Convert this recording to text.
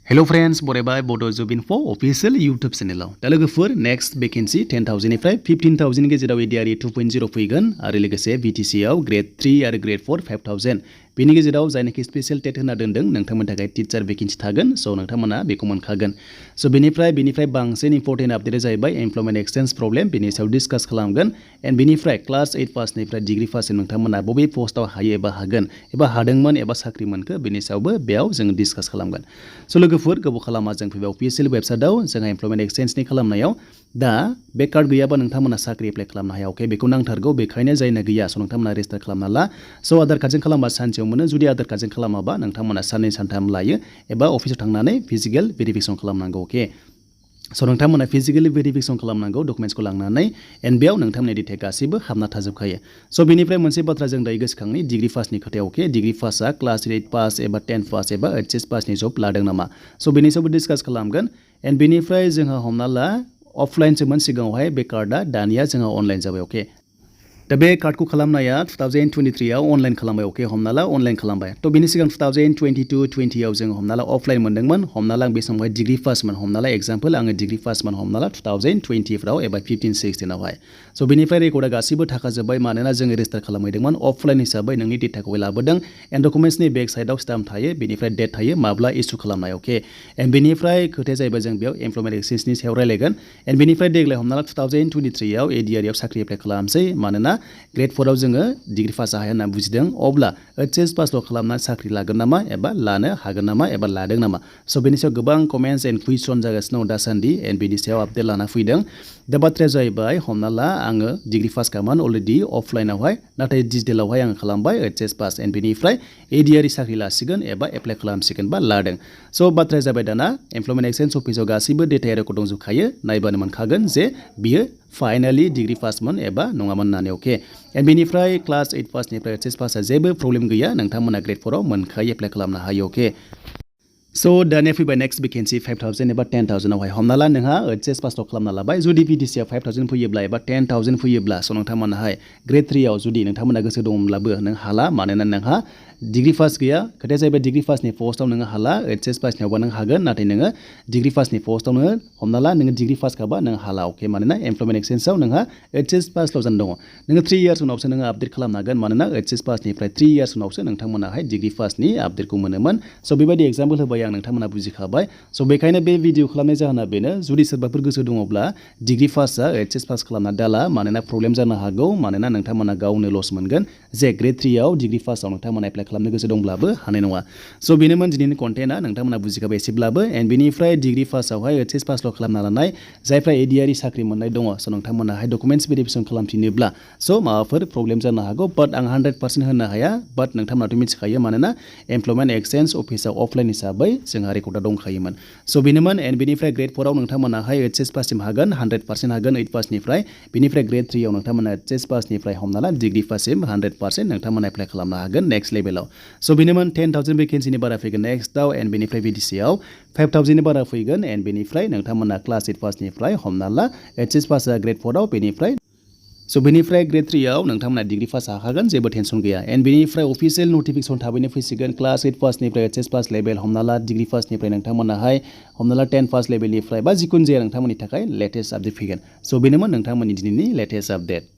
Hello friends, बरायबाय Bodo Info official YouTube channel दा लोगोफोर next vacancy 10,000 निफ्राय 15,000 गेजेराव ADRE 2.0 फैगोन आरो लोगोसे BTC आव grade 3 आरो grade 4 5,000 बेनि गेजेराव जायनाखि स्पेशल टेट होना दोनदों नोंथांमोन थाखाय टीचार वेकेन्सि थागोन सो नोंथांमोना बेखौ मोनखागोन सो बेनिफ्राय बांसिन इम्पोर्टेन्ट आपडेट जाहैबाय एमप्लयमेन्ट एक्सचेन्ज प्रब्लेम बेनि सायाव डिस्कास खालामगोन एन्ड बेनिफ्राय क्लास 8 पासनिफ्राय डिग्री पाससिम नोंथांमोना बबे पोस्टआव हायो एबा हागोन एबा हादोंमोन एबा साख्रि मोनखो बेनि सायावबो बेयाव जों डिस्कास खालामगोन सो लोगोफोर गोबाव खालामा जों फैबाय अफिसियेल वेबसाइटआव जोंहा एमप्लयमेन्ट एक्सचेन्जनि खालामनायाव दा बे कार्ड गैयाबा नोंथांमोना साख्रि एप्लाइ खालामनो हाया अके बेखौ नांथारगौ बेखायनो जायना गैया सो नोंथांमोना रेजिस्टार खालामना ला सो आधार कार्डजों खालामबा सानसेयाव मोनो जुदि आधार कार्डजों खालामाबा नोंथांमोना साननै सानथाम लायो एबा अफिसाव थांनानै फिजिकेल भेरिफिकेसन खालामनांगौ अके सो नोंथांमोना फिजिकेलि भेरिफिकेसन खालामनांगौ डकुमेन्ट्सखौ लांनानै एन्ड बेयाव नोंथांमोननि डिटेल गासैबो हाबना थाजोबखायो सो बेनिफ्राय मोनसे बाथ्रा जों दायो गोसोखांनि डिग्री पासनि खोथायाव अके डिग्री पासआ क्लास 8 पास एबा 10 पास एबा एचएस पासनि जब लादों नामा सो बेनि सायावबो डिस्कास खालामगोन एन्ड बेनिफ्राय जोंहा हमना ला अफलाइनसोमोन सिगाङावहाय बे कार्डआ दानिया जोंहा अनलाइन जाबाय अके दा बे कार्डखौ खालामनाया 2023 आव अनलाइन खालामबाय अके हमना ला अनलाइन खालामबाय थ' बेनि सिगां 2022-20 आव जों हमना ला अफलाइन मोनदोंमोन हमना ला आं बे समावहाय डिग्री पासमोन हमना ला एग्जाम्पल आङो डिग्री पासमोन हमना ला 2020 फ्राव एबा 15-16 आवहाय स' बेनिफ्राय रेकर्डआ गासैबो थाखाजोब्बाय मानोना जोङो रेजिस्टार खालामहैदोंमोन अफलाइन हिसाबै नोंनि डेटाखौ लाबोदों एन्ड डकुमेन्ट्सनि बेक साइडआव स्टाम्प थायो बेनिफ्राय डेट थायो माब्ला इस्यु खालामनाय अके एन्ड बेनिफ्राय खोथाया जाहैबाय जों बेयाव एमप्लयमेन्ट एक्सचेन्जनि सायाव रायलायगोन एन्ड बेनिफ्राय देग्लाय हमना ला 2023 आव ADRE आव साख्रि एप्लाइ खालामसै मानोना ग्रेड 4 आव जोङो डिग्री पास हाया होनना बुजिदों अब्ला एचएस पासल' खालामना साख्रि लागोन नामा एबा लानो हागोन नामा एबा लादों नामा स' बेनि सायाव गोबां कमेन्ट्स एन्ड कुइसन जागासिनो दं दासान्दि एन्ड बेनि सायाव आपडेट लाना फैदों दा बाथ्राया जाहैबाय हमना ला आङो डिग्री पास खामोन अलरेडि अफलाइनावहाय नाथाय डिजिटेलावहाय आङो खालामबाय एचएस पास एन्ड बेनिफ्राय ADRE साख्रि लासिगोन एबा एप्लाइ खालामसिगोन बा लादों स' बाथ्राया जाबाय दाना एमप्लयमेन्ट एक्सचेन्ज अफिसाव गासैबो डेटाया रेकर्ड दंजोबखायो नायबानो मोनखागोन जे बियो फाइनालि डिग्री पासमोन एबा नङामोन होननानै अके एन्ड बेनिफ्राय क्लास 8 पासनिफ्राय एचएस पासआ जेबो प्रब्लेम गैया नोंथांमोना ग्रेड 4 आव मोनखायो एप्लाइ खालामनो हायो अके सो दानिया फैबाय नेक्स्ट वेकेन्सि 5,000 एबा 10,000 आवहाय हमना ला नोंहा एचएस पासल' खालामना लाबाय जुदि BTC आव 5,000 फैयोब्ला एबा 10,000 फैयोब्ला स' नोंथांमोनाहाय ग्रेड 3 आव जुदि नोंथांमोना गोसो दंब्लाबो नों हाला मानोना नोंहा डिग्री पास गैया खोथाया जाहैबाय डिग्री पासनि पस्टआव नोङो हाला एचएस पासनियावबा नों हागोन नाथाय नोङो डिग्री पासनि पस्टआव नोङो हमना ला नोङो डिग्री पास खाबा नों हाला अके मानोना एमप्लयमेन्ट एक्सचेन्जआव नोंहा एचएस पासल' जाना दङ नोङो 3 इयार्स उनावसो नोङो आपडेट खालामनो हागोन मानोना एचएस पासनिफ्राय 3 इयार्स उनावसो नोंथांमोनाहाय डिग्री पासनि आपडेटखौ मोनोमोन स' बेबायदि एग्जाम्पल होबाय आं नोंथांमोना बुजिखाबाय स' बेखायनो बे भिडिअ खालामनाय जाहोना बेनो जुदि सोरबाफोर गोसो दङब्ला डिग्री पासआ एचएस पास खालामना दाला मानोना प्रब्लेम जानो हागौ मानोना नोंथांमोना गावनो लस मोनगोन जे ग्रेड 3 आव डिग्री पासआव नोंथांमोना एप्लाइ खालामनो गोसो दंब्लाबो हानाय नङा स' बेनोमोन दिनैनि कन्टेन्टआ नोंथांमोना बुजिखाबाय एसेब्लाबो एन्ड बेनिफ्राय डिग्री पासआवहाय एचएस पासल' खालामना लानाय जायफ्रा ADRE साख्रि मोननाय दङ स' नोंथांमोनाहाय डकुमेन्ट्स भेरिफिकेसन खालामफिनोब्ला स' माबाफोर प्रब्लेम जानो हागौ बाट आं 100% होनो हाया बाट नोंथांमोनाथ' मिथिखायो मानोना एमप्लयमेन्ट एक्सचेन्ज अफिसाव अफलाइन हिसाबै जोंहा रेकर्डआ दंखायोमोन स' बेनोमोन एन्ड बेनिफ्राय ग्रेड 4 आव नोंथांमोनाहाय एचएस पाससिम हागोन 100% हागोन 8 पासनिफ्राय बेनिफ्राय ग्रेड 3 आव नोंथांमोना एचएस पासनिफ्राय हमना ला डिग्री पाससिम 100% नोंथांमोना एप्लाइ खालामनो हागोन नेक्स्ट लेभेलाव स' बेनोमोन 10,000 वेकेन्सिनि बारा फैगोन नेक्स्टआव एन्ड बेनिफ्राय BTC आव 5,000 नि बारा फैगोन एन्ड बेनिफ्राय नोंथांमोना क्लास 8 पासनिफ्राय हमना ला एचएस पासआ ग्रेड 4 आव बेनिफ्राय ग्रेड 3 आव नोंथांमोना डिग्री पास हाखागोन जेबो टेनसन गैया एन्ड बेनिफ्राय अफिसियेल नटिफिकेसन थाबैनो फैसिगोन क्लास 8 पासनिफ्राय एचएस पास लेभेल हमना ला डिग्री पासनिफ्राय नोंथांमोनाहाय हमना ला 10 पास लेभेलनिफ्राय बा जिखुनु जाया नोंथांमोननि थाखाय लेटेस्ट आपडेट फैगोन स' बेनोमोन नोंथांमोननि दिनैनि लेटेस्ट आपडेट